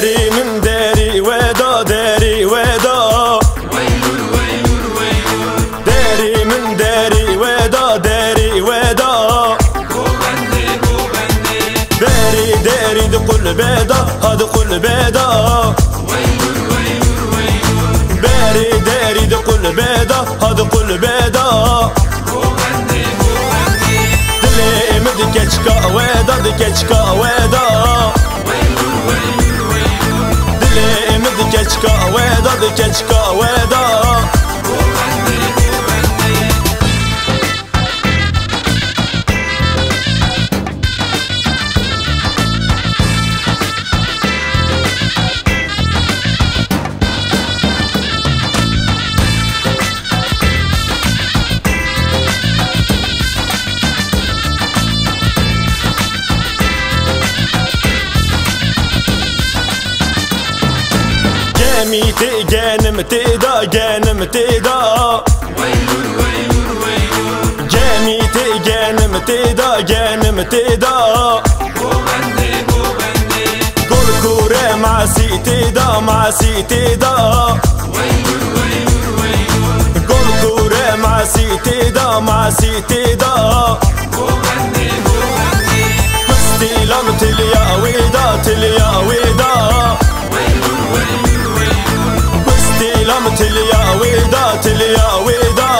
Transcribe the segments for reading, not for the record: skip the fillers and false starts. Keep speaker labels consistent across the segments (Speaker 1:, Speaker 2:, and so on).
Speaker 1: داري من داري ودا داري ودا داري من داري ودا داري ودا داري داري دقل بيضا هدقل بيضا داري داري دقل بيضا هدقل بيضا دلي مدكشكا ودا دكشكا ودا دكشكا ودا دكشكا ودا جاميتي جانمتي دا جانمتي دا جاميتي جانمتي دا جانمتي دا كوركورة مع سيتي دا مع سيتي دا كوركورة مع سيتي دا مع سيتي دا بستي لم تليا ويدا تليا ويدا لم تليا ويدا تليا ويدا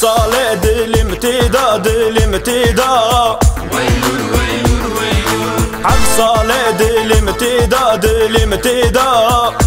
Speaker 1: صالح دلي متيدا دلي متيدا عبد صالح دلي متيدا دلي متيدا